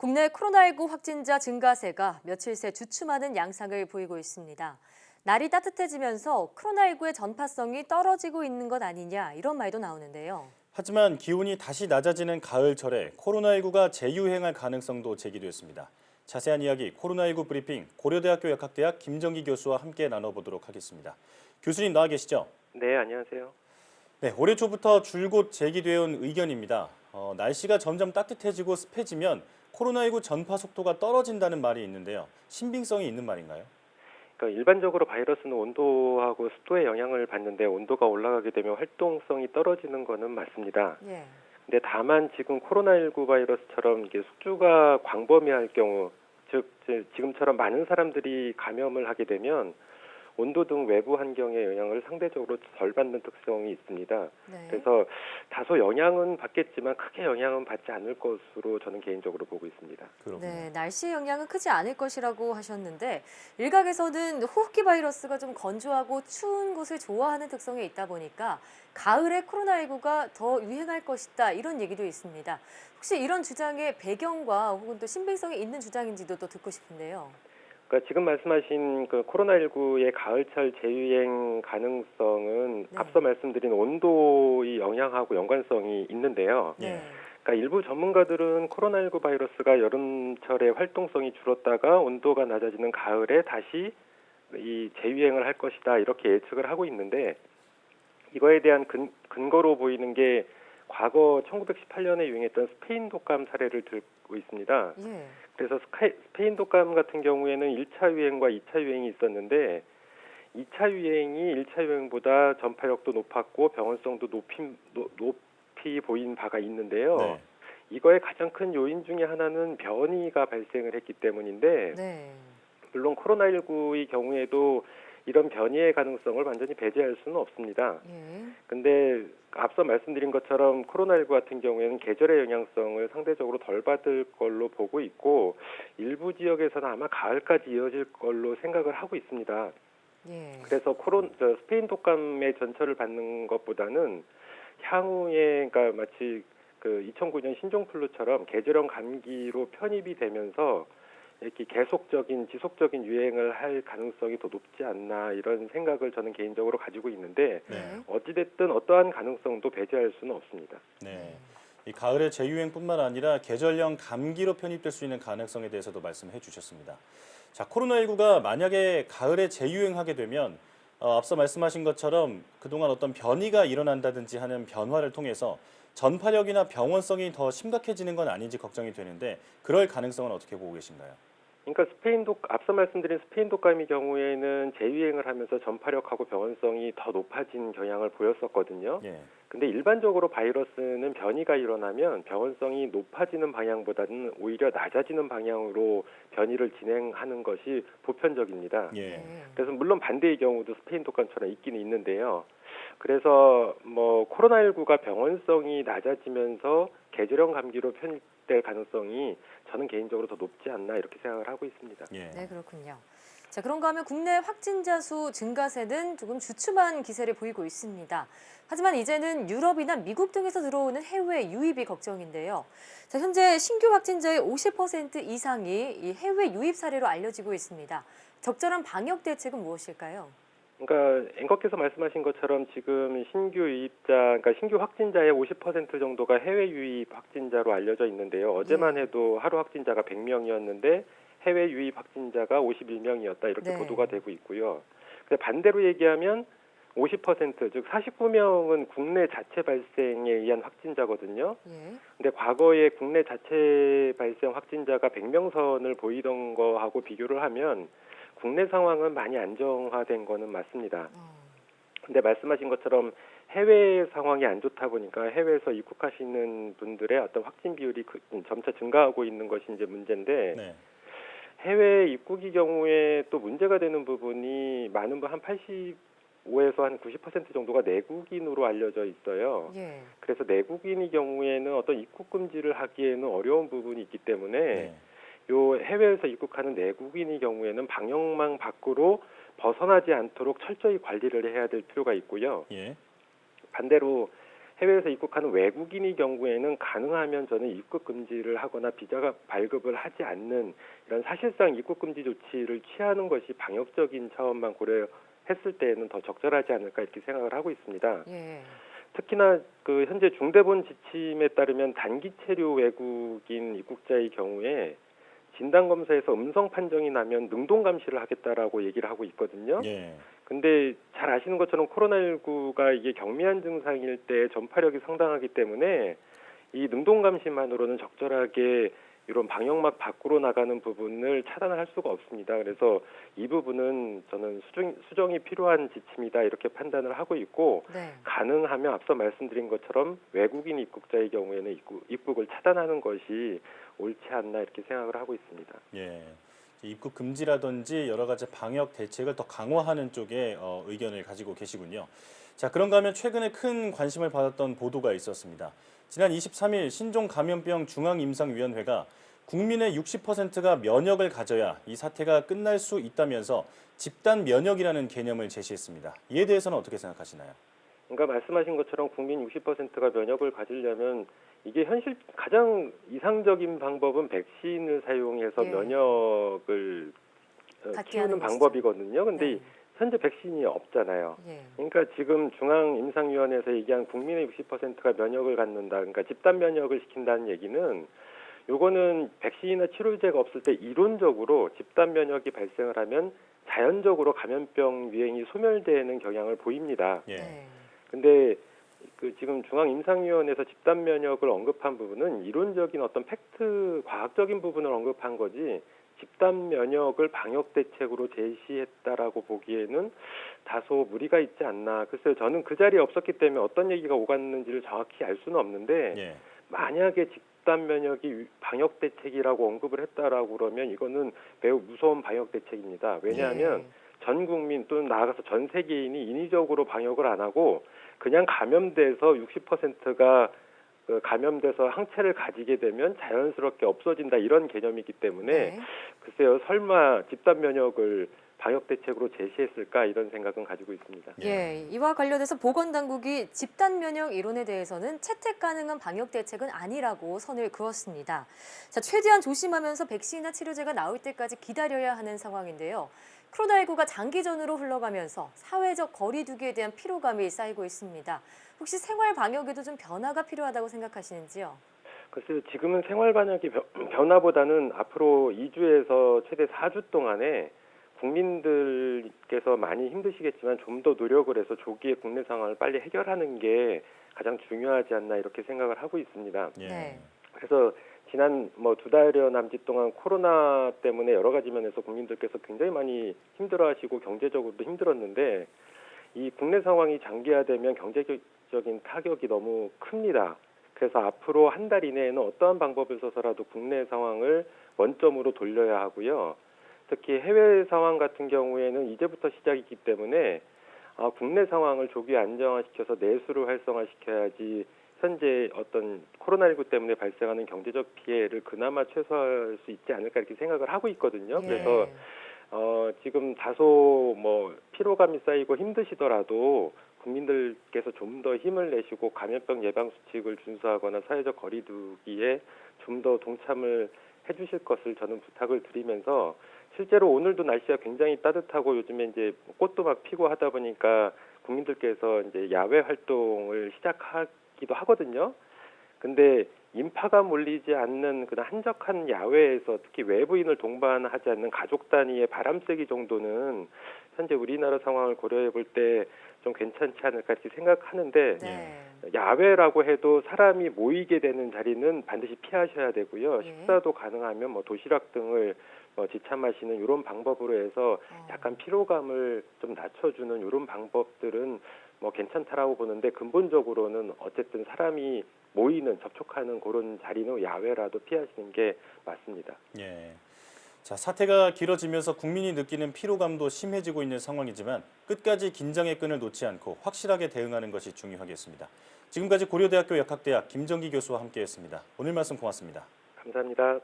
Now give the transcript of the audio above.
국내 코로나19 확진자 증가세가 며칠 새 주춤하는 양상을 보이고 있습니다. 날이 따뜻해지면서 코로나19의 전파성이 떨어지고 있는 것 아니냐 이런 말도 나오는데요. 하지만 기온이 다시 낮아지는 가을철에 코로나19가 재유행할 가능성도 제기됐습니다. 자세한 이야기 코로나19 브리핑 고려대학교 약학대학 김정기 교수와 함께 나눠보도록 하겠습니다. 교수님 나와 계시죠? 네, 안녕하세요. 네, 올해 초부터 줄곧 제기되어 온 의견입니다. 날씨가 점점 따뜻해지고 습해지면 코로나19 전파 속도가 떨어진다는 말이 있는데요. 신빙성이 있는 말인가요? 그러니까 일반적으로 바이러스는 온도하고 습도의 영향을 받는데 온도가 올라가게 되면 활동성이 떨어지는 거는 맞습니다. 예. 근데 다만 지금 코로나19 바이러스처럼 이게 숙주가 광범위할 경우, 즉 지금처럼 많은 사람들이 감염을 하게 되면 온도 등 외부 환경의 영향을 상대적으로 덜 받는 특성이 있습니다. 네. 그래서 다소 영향은 받겠지만 크게 영향은 받지 않을 것으로 저는 개인적으로 보고 있습니다. 그렇군요. 네, 날씨의 영향은 크지 않을 것이라고 하셨는데 일각에서는 호흡기 바이러스가 좀 건조하고 추운 곳을 좋아하는 특성이 있다 보니까 가을에 코로나19가 더 유행할 것이다 이런 얘기도 있습니다. 혹시 이런 주장의 배경과 혹은 또 신빙성이 있는 주장인지도 또 듣고 싶은데요. 그러니까 지금 말씀하신 그 코로나19의 가을철 재유행 가능성은 네. 앞서 말씀드린 온도의 영향하고 연관성이 있는데요. 네. 그러니까 일부 전문가들은 코로나19 바이러스가 여름철에 활동성이 줄었다가 온도가 낮아지는 가을에 다시 이 재유행을 할 것이다 이렇게 예측을 하고 있는데 이거에 대한 근거로 보이는 게 과거 1918년에 유행했던 스페인 독감 사례를 들고 있습니다. 예. 그래서 스페인 독감 같은 경우에는 1차 유행과 2차 유행이 있었는데 2차 유행이 1차 유행보다 전파력도 높았고 병원성도 높이 보인 바가 있는데요. 네. 이거의 가장 큰 요인 중에 하나는 변이가 발생을 했기 때문인데 네. 물론 코로나19의 경우에도 이런 변이의 가능성을 완전히 배제할 수는 없습니다. 예. 근데 앞서 말씀드린 것처럼 코로나19 같은 경우에는 계절의 영향성을 상대적으로 덜 받을 걸로 보고 있고 일부 지역에서는 아마 가을까지 이어질 걸로 생각을 하고 있습니다. 예. 그래서 스페인 독감의 전철을 받는 것보다는 향후에 그러니까 마치 그 2009년 신종플루처럼 계절형 감기로 편입이 되면서 이렇게 지속적인 유행을 할 가능성이 더 높지 않나 이런 생각을 저는 개인적으로 가지고 있는데 네. 어찌됐든 어떠한 가능성도 배제할 수는 없습니다. 네. 이 가을의 재유행뿐만 아니라 계절형 감기로 편입될 수 있는 가능성에 대해서도 말씀해 주셨습니다. 자, 코로나19가 만약에 가을에 재유행하게 되면 앞서 말씀하신 것처럼 그동안 어떤 변이가 일어난다든지 하는 변화를 통해서 전파력이나 병원성이 더 심각해지는 건 아닌지 걱정이 되는데 그럴 가능성은 어떻게 보고 계신가요? 그러니까 앞서 말씀드린 스페인 독감의 경우에는 재유행을 하면서 전파력하고 병원성이 더 높아진 경향을 보였었거든요. 예. 근데 일반적으로 바이러스는 변이가 일어나면 병원성이 높아지는 방향보다는 오히려 낮아지는 방향으로 변이를 진행하는 것이 보편적입니다. 예. 네. 그래서 물론 반대의 경우도 스페인 독감처럼 있기는 있는데요. 그래서 코로나19가 병원성이 낮아지면서 계절형 감기로 편입될 가능성이 저는 개인적으로 더 높지 않나 이렇게 생각을 하고 있습니다. 예. 네, 그렇군요. 자, 그런가 하면 국내 확진자 수 증가세는 조금 주춤한 기세를 보이고 있습니다. 하지만 이제는 유럽이나 미국 등에서 들어오는 해외 유입이 걱정인데요. 자, 현재 신규 확진자의 50% 이상이 이 해외 유입 사례로 알려지고 있습니다. 적절한 방역 대책은 무엇일까요? 그러니까 앵커께서 말씀하신 것처럼 지금 그러니까 신규 확진자의 50% 정도가 해외 유입 확진자로 알려져 있는데요. 어제만 해도 하루 확진자가 100명이었는데 해외 유입 확진자가 51명이었다 이렇게 네. 보도가 되고 있고요. 근데 반대로 얘기하면 50%, 즉 49명은 국내 자체 발생에 의한 확진자거든요. 예. 근데 과거에 국내 자체 발생 확진자가 100명 선을 보이던 거하고 비교를 하면 국내 상황은 많이 안정화된 거는 맞습니다. 근데 말씀하신 것처럼 해외 상황이 안 좋다 보니까 해외에서 입국하시는 분들의 어떤 확진 비율이 점차 증가하고 있는 것이 이제 문제인데 네. 해외 입국의 경우에 또 문제가 되는 부분이 많은 분 한 85에서 한 90% 정도가 내국인으로 알려져 있어요. 예. 그래서 내국인의 경우에는 어떤 입국 금지를 하기에는 어려운 부분이 있기 때문에 네. 요 해외에서 입국하는 내국인의 경우에는 방역망 밖으로 벗어나지 않도록 철저히 관리를 해야 될 필요가 있고요. 예. 반대로 해외에서 입국하는 외국인의 경우에는 가능하면 저는 입국 금지를 하거나 비자 발급을 하지 않는 이런 사실상 입국 금지 조치를 취하는 것이 방역적인 차원만 고려했을 때에는 더 적절하지 않을까 이렇게 생각을 하고 있습니다. 예. 특히나 그 현재 중대본 지침에 따르면 단기 체류 외국인 입국자의 경우에 진단 검사에서 음성 판정이 나면 능동 감시를 하겠다라고 얘기를 하고 있거든요. 예. 근데 잘 아시는 것처럼 코로나19가 이게 경미한 증상일 때 전파력이 상당하기 때문에 이 능동 감시만으로는 적절하게 이런 방역막 밖으로 나가는 부분을 차단을 할 수가 없습니다. 그래서 이 부분은 저는 수정이 필요한 지침이다 이렇게 판단을 하고 있고 네. 가능하면 앞서 말씀드린 것처럼 외국인 입국자의 경우에는 입국을 차단하는 것이 옳지 않나 이렇게 생각을 하고 있습니다. 예. 입국 금지라든지 여러 가지 방역 대책을 더 강화하는 쪽에 의견을 가지고 계시군요. 자, 그런가 하면 최근에 큰 관심을 받았던 보도가 있었습니다. 지난 23일 신종감염병 중앙임상위원회가 국민의 60%가 면역을 가져야 이 사태가 끝날 수 있다면서 집단 면역이라는 개념을 제시했습니다. 이에 대해서는 어떻게 생각하시나요? 그러니까 말씀하신 것처럼 국민 60%가 면역을 가지려면 이게 현실 가장 이상적인 방법은 백신을 사용해서 예. 면역을 갖게 키우는 하는 것이죠. 방법이거든요. 근데 네. 현재 백신이 없잖아요. 예. 그러니까 지금 중앙임상위원회에서 얘기한 국민의 60%가 면역을 갖는다. 그러니까 집단 면역을 시킨다는 얘기는 요거는 백신이나 치료제가 없을 때 이론적으로 집단 면역이 발생을 하면 자연적으로 감염병 유행이 소멸되는 경향을 보입니다. 예. 네. 근데 그 지금 중앙임상위원회에서 집단 면역을 언급한 부분은 이론적인 어떤 팩트, 과학적인 부분을 언급한 거지 집단 면역을 방역 대책으로 제시했다라고 보기에는 다소 무리가 있지 않나. 글쎄요, 저는 그 자리에 없었기 때문에 어떤 얘기가 오갔는지를 정확히 알 수는 없는데 예. 만약에 집단 면역이 방역 대책이라고 언급을 했다라고 그러면 이거는 매우 무서운 방역 대책입니다. 왜냐하면 전 국민 또는 나아가서 전 세계인이 인위적으로 방역을 안 하고 그냥 감염돼서 60%가 감염돼서 항체를 가지게 되면 자연스럽게 없어진다 이런 개념이기 때문에 네. 글쎄요, 설마 집단 면역을 방역 대책으로 제시했을까 이런 생각은 가지고 있습니다. 예, 이와 관련해서 보건당국이 집단 면역 이론에 대해서는 채택 가능한 방역 대책은 아니라고 선을 그었습니다. 자, 최대한 조심하면서 백신이나 치료제가 나올 때까지 기다려야 하는 상황인데요. 코로나19가 장기전으로 흘러가면서 사회적 거리 두기에 대한 피로감이 쌓이고 있습니다. 혹시 생활 방역에도 좀 변화가 필요하다고 생각하시는지요? 글쎄요, 지금은 생활 방역이 변화보다는 앞으로 2주에서 최대 4주 동안에 국민들께서 많이 힘드시겠지만 좀 더 노력을 해서 조기에 국내 상황을 빨리 해결하는 게 가장 중요하지 않나 이렇게 생각을 하고 있습니다. 예. 네. 그래서 지난 2달여 남짓 동안 코로나 때문에 여러 가지 면에서 국민들께서 굉장히 많이 힘들어하시고 경제적으로도 힘들었는데 이 국내 상황이 장기화되면 경제적인 타격이 너무 큽니다. 그래서 앞으로 한 달 이내에는 어떠한 방법을 써서라도 국내 상황을 원점으로 돌려야 하고요. 특히 해외 상황 같은 경우에는 이제부터 시작이기 때문에 국내 상황을 조기 안정화시켜서 내수를 활성화시켜야지 현재 어떤 코로나19 때문에 발생하는 경제적 피해를 그나마 최소화할 수 있지 않을까 이렇게 생각을 하고 있거든요. 예. 그래서 지금 다소 피로감이 쌓이고 힘드시더라도 국민들께서 좀 더 힘을 내시고 감염병 예방 수칙을 준수하거나 사회적 거리두기에 좀 더 동참을 해주실 것을 저는 부탁을 드리면서 실제로 오늘도 날씨가 굉장히 따뜻하고 요즘에 이제 꽃도 막 피고 하다 보니까 국민들께서 이제 야외 활동을 시작하기도 하거든요. 근데 인파가 몰리지 않는 그런 한적한 야외에서 특히 외부인을 동반하지 않는 가족 단위의 바람쐬기 정도는 현재 우리나라 상황을 고려해 볼 때 좀 괜찮지 않을까 이렇게 생각하는데 네. 야외라고 해도 사람이 모이게 되는 자리는 반드시 피하셔야 되고요. 예. 식사도 가능하면 도시락 등을 지참하시는 이런 방법으로 해서 약간 피로감을 좀 낮춰주는 이런 방법들은 괜찮다라고 보는데 근본적으로는 어쨌든 사람이 모이는 접촉하는 그런 자리는 야외라도 피하시는 게 맞습니다. 예. 자, 사태가 길어지면서 국민이 느끼는 피로감도 심해지고 있는 상황이지만 끝까지 긴장의 끈을 놓지 않고 확실하게 대응하는 것이 중요하겠습니다. 지금까지 고려대학교 역학대학 김정기 교수와 함께했습니다. 오늘 말씀 고맙습니다. 감사합니다.